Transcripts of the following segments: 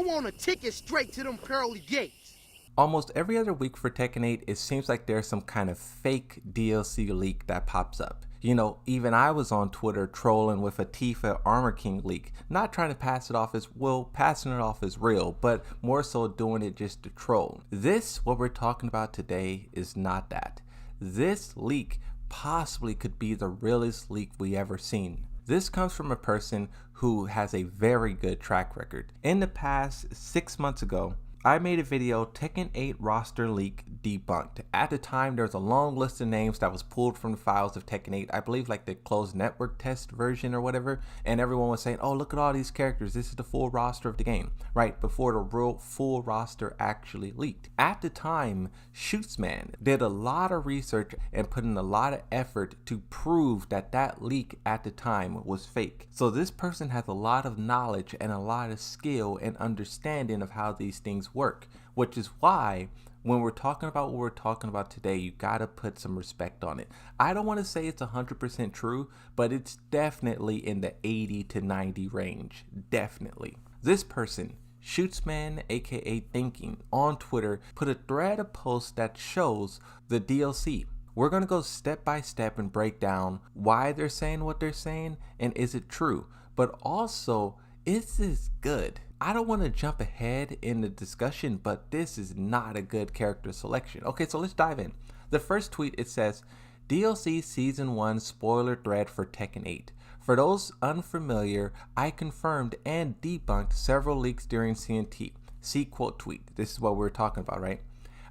Who want a ticket straight to them pearly gates? Almost every other week for Tekken 8, it seems like there's some kind of fake DLC leak that pops up. You know, even I was on Twitter trolling with a Tifa Armor King leak, not trying to pass it off as, well, passing it off as real, but more so doing it just to troll. This, what we're talking about today, is not that. This leak possibly could be the realest leak we ever seen. This comes from a person who has a very good track record. In the past 6 months ago, I made a video, Tekken 8 roster leak debunked. At the time, there was a long list of names that was pulled from the files of Tekken 8. I believe like the closed network test version or whatever. And everyone was saying, oh, look at all these characters. This is the full roster of the game, right? Before the real full roster actually leaked. At the time, Shootsman did a lot of research and put in a lot of effort to prove that that leak at the time was fake. So this person has a lot of knowledge and a lot of skill and understanding of how these things work, which is why when we're talking about what we're talking about today, you gotta put some respect on it. I don't want to say it's 100% true, but it's definitely in the 80 to 90 range. Definitely. This person, Shootsman aka Thinking on Twitter, put a thread of posts that shows the DLC. We're gonna go step by step and break down why they're saying what they're saying and is it true, but also is this good? I don't want to jump ahead in the discussion, but this is not a good character selection. Okay, so let's dive in. The first tweet, it says, DLC Season 1 spoiler thread for Tekken 8. For those unfamiliar, I confirmed and debunked several leaks during CNT. See quote tweet. This is what we're talking about, right?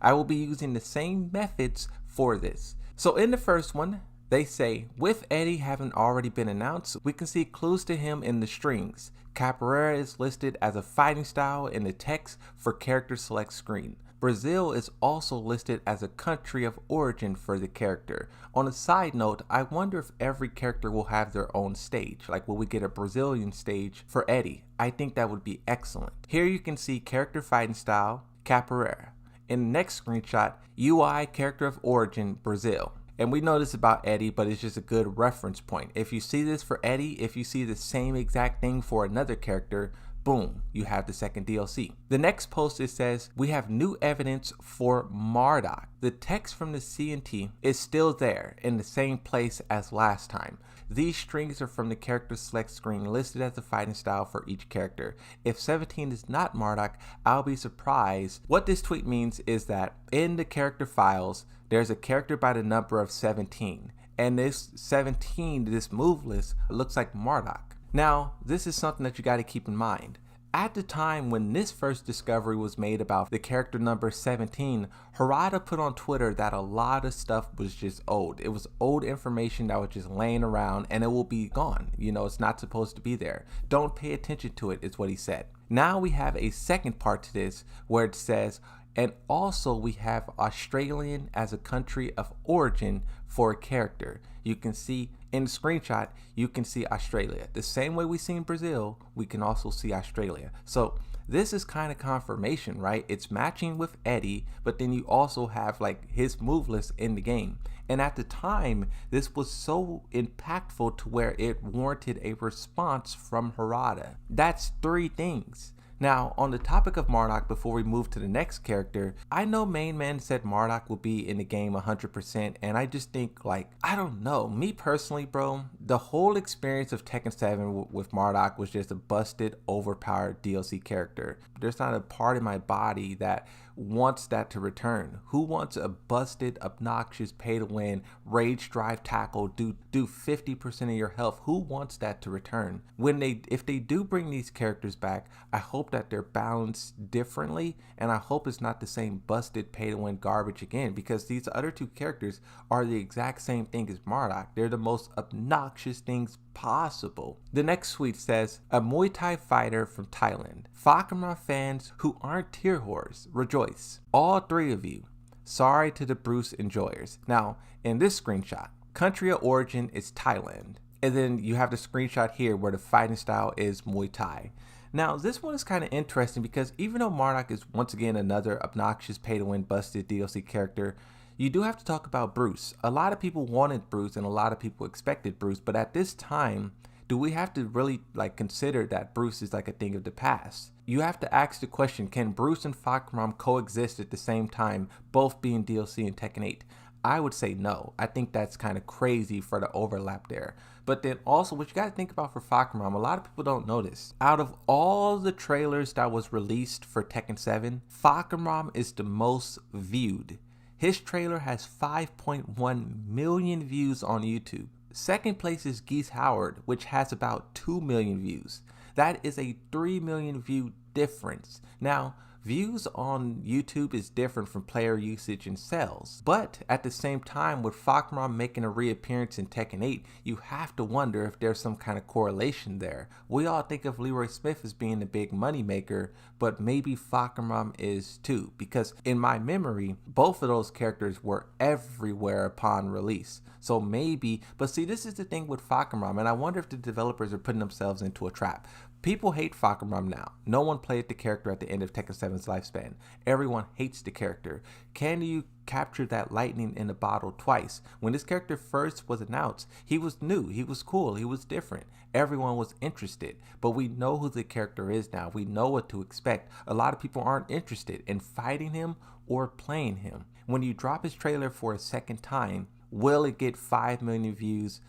I will be using the same methods for this. So in the first one, they say, with Eddie having already been announced, we can see clues to him in the strings. Capoeira is listed as a fighting style in the text for character select screen. Brazil is also listed as a country of origin for the character. On a side note, I wonder if every character will have their own stage. Like, will we get a Brazilian stage for Eddie? I think that would be excellent. Here you can see character fighting style, Capoeira. In the next screenshot, UI character of origin, Brazil. And we know this about Eddie, but it's just a good reference point. If you see this for Eddie, if you see the same exact thing for another character, boom, you have the second DLC. The next post, it says, we have new evidence for Marduk. The text from the CNT is still there in the same place as last time. These strings are from the character select screen listed as the fighting style for each character. If 17 is not Marduk, I'll be surprised. What this tweet means is that in the character files, there's a character by the number of 17. And this 17, this move list, looks like Marduk. Now, this is something that you got to keep in mind. At the time when this first discovery was made about the character number 17, Harada put on Twitter that a lot of stuff was just old. It was old information that was just laying around and it will be gone. You know, it's not supposed to be there. Don't pay attention to it, is what he said. Now we have a second part to this where it says, and also we have Australian as a country of origin for a character. You can see in the screenshot, you can see Australia. The same way we seen Brazil, we can also see Australia. So this is kind of confirmation, right? It's matching with Eddie, but then you also have like his move list in the game. And at the time, this was so impactful to where it warranted a response from Harada. That's three things. Now, on the topic of Marduk, before we move to the next character, I know Main Man said Marduk will be in the game 100%, and I just think, like, I don't know. Me personally, bro, the whole experience of Tekken 7 with Marduk was just a busted, overpowered DLC character. There's not a part in my body that wants that to return. Who wants a busted, obnoxious, pay-to-win, rage drive tackle, do 50% of your health? Who wants that to return? If they do bring these characters back, I hope that they're balanced differently, and I hope it's not the same busted pay-to-win garbage again, because these other two characters are the exact same thing as Marduk. They're the most obnoxious things possible. The next tweet says, a Muay Thai fighter from Thailand. Fahkumram fans who aren't tier whores, rejoice. All three of you. Sorry to the Bruce enjoyers. Now, in this screenshot, country of origin is Thailand. And then you have the screenshot here where the fighting style is Muay Thai. Now, this one is kind of interesting because even though Marduk is once again another obnoxious pay-to-win busted DLC character, you do have to talk about Bruce. A lot of people wanted Bruce and a lot of people expected Bruce, but at this time, do we have to really like consider that Bruce is like a thing of the past? You have to ask the question, can Bruce and Fahkumram coexist at the same time, both being DLC in Tekken 8? I would say no. I think that's kind of crazy for the overlap there. But then also what you got to think about for Fahkumram, a lot of people don't know this. Out of all the trailers that was released for Tekken 7, Fahkumram is the most viewed. His trailer has 5.1 million views on YouTube. Second place is Geese Howard, which has about 2 million views. That is a 3 million view difference. Now, views on YouTube is different from player usage and sales. But at the same time, with Fahkumram making a reappearance in Tekken 8, you have to wonder if there's some kind of correlation there. We all think of Leroy Smith as being the big money maker, but maybe Fahkumram is too. Because in my memory, both of those characters were everywhere upon release. So maybe, but see, this is the thing with Fahkumram, and I wonder if the developers are putting themselves into a trap. People hate Fahkumram now. No one played the character at the end of Tekken 7's lifespan. Everyone hates the character. Can you capture that lightning in a bottle twice? When this character first was announced, he was new, he was cool, he was different. Everyone was interested, but we know who the character is now. We know what to expect. A lot of people aren't interested in fighting him or playing him. When you drop his trailer for a second time, will it get 5 million views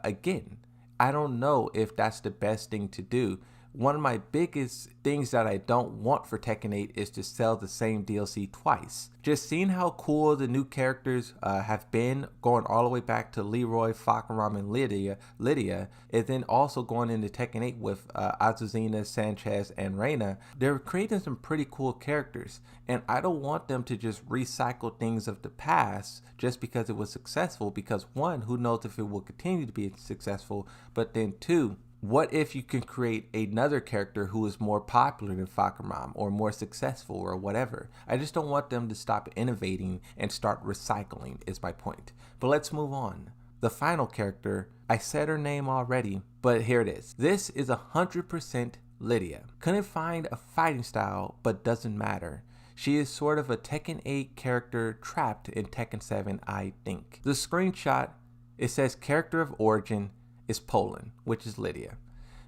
again? I don't know if that's the best thing to do. One of my biggest things that I don't want for Tekken 8 is to sell the same DLC twice. Just seeing how cool the new characters have been, going all the way back to Leroy, Fahkumram, and Lydia, and then also going into Tekken 8 with Azuzina, Sanchez, and Reina. They're creating some pretty cool characters, and I don't want them to just recycle things of the past just because it was successful, because one, who knows if it will continue to be successful, but then two, what if you can create another character who is more popular than Fahkumram or more successful or whatever? I just don't want them to stop innovating and start recycling is my point. But let's move on. The final character, I said her name already, but here it is. This is 100% Lydia. Couldn't find a fighting style, but doesn't matter. She is sort of a Tekken 8 character trapped in Tekken 7, I think. The screenshot, it says character of origin is Poland, which is Lydia.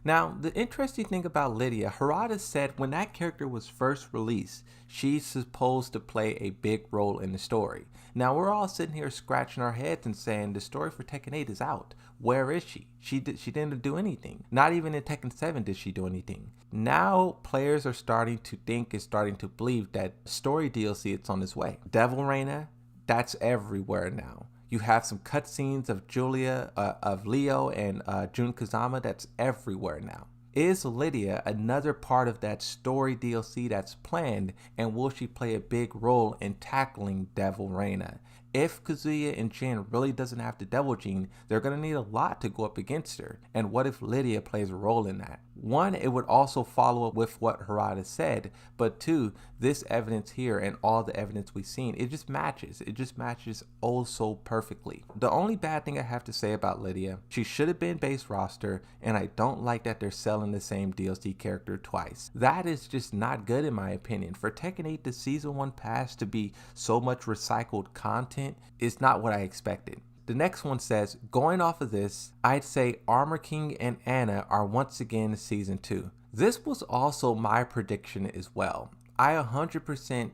Now, the interesting thing about Lydia, Harada said when that character was first released, she's supposed to play a big role in the story. Now, we're all sitting here scratching our heads and saying the story for Tekken 8 is out. Where is she? She didn't do anything. Not even in Tekken 7 did she do anything. Now, players are starting to think and starting to believe that story DLC, it's on its way. Devil Reina, that's everywhere now. You have some cutscenes of Julia, of Leo, and Jun Kazama. That's everywhere now. Is Lydia another part of that story DLC that's planned, and will she play a big role in tackling Devil Reina? If Kazuya and Jin really doesn't have the Devil Gene, they're going to need a lot to go up against her. And what if Lydia plays a role in that? One, it would also follow up with what Harada said, but two, this evidence here and all the evidence we've seen, it just matches. It just matches oh so perfectly. The only bad thing I have to say about Lydia, she should have been base roster, and I don't like that they're selling the same DLC character twice. That is just not good in my opinion. For Tekken 8, the Season 1 pass to be so much recycled content is not what I expected. The next one says, going off of this, I'd say Armor King and Anna are once again Season 2. This was also my prediction as well. I 100%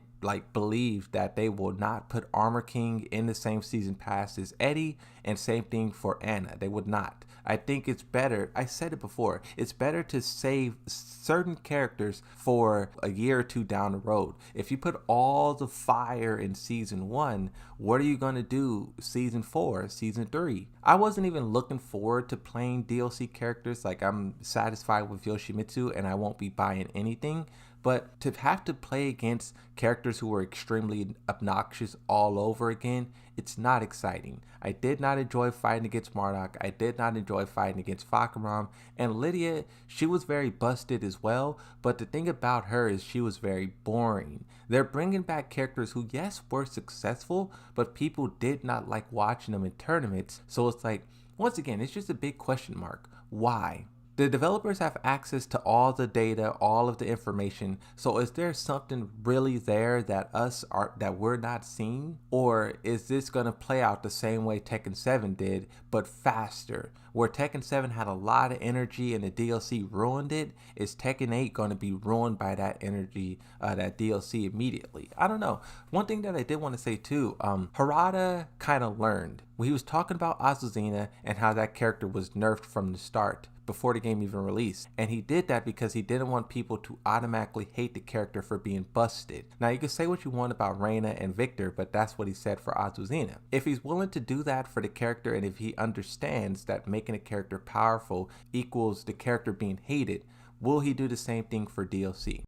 believe that they will not put Armor King in the same season pass as Eddie, and same thing for Anna. They would not. I think it's better, I said it before, it's better to save certain characters for a year or two down the road. If you put all the fire in Season 1, what are you going to do Season 4, Season 3? I wasn't even looking forward to playing DLC characters. Like, I'm satisfied with Yoshimitsu and I won't be buying anything. But to have to play against characters who were extremely obnoxious all over again, it's not exciting. I did not enjoy fighting against Marduk. I did not enjoy fighting against Fahkumram. And Lydia, she was very busted as well. But the thing about her is she was very boring. They're bringing back characters who, yes, were successful, but people did not like watching them in tournaments. So it's like, once again, it's just a big question mark. Why? The developers have access to all the data, all of the information. So is there something really there that we're not seeing? Or is this going to play out the same way Tekken 7 did, but faster? Where Tekken 7 had a lot of energy and the DLC ruined it, is Tekken 8 going to be ruined by that energy, that DLC immediately? I don't know. One thing that I did want to say too, Harada kind of learned. When he was talking about Azuzina and how that character was nerfed from the start, before the game even released. And he did that because he didn't want people to automatically hate the character for being busted. Now you can say what you want about Reina and Victor, but that's what he said for Azuzina. If he's willing to do that for the character, and if he understands that making a character powerful equals the character being hated, will he do the same thing for DLC?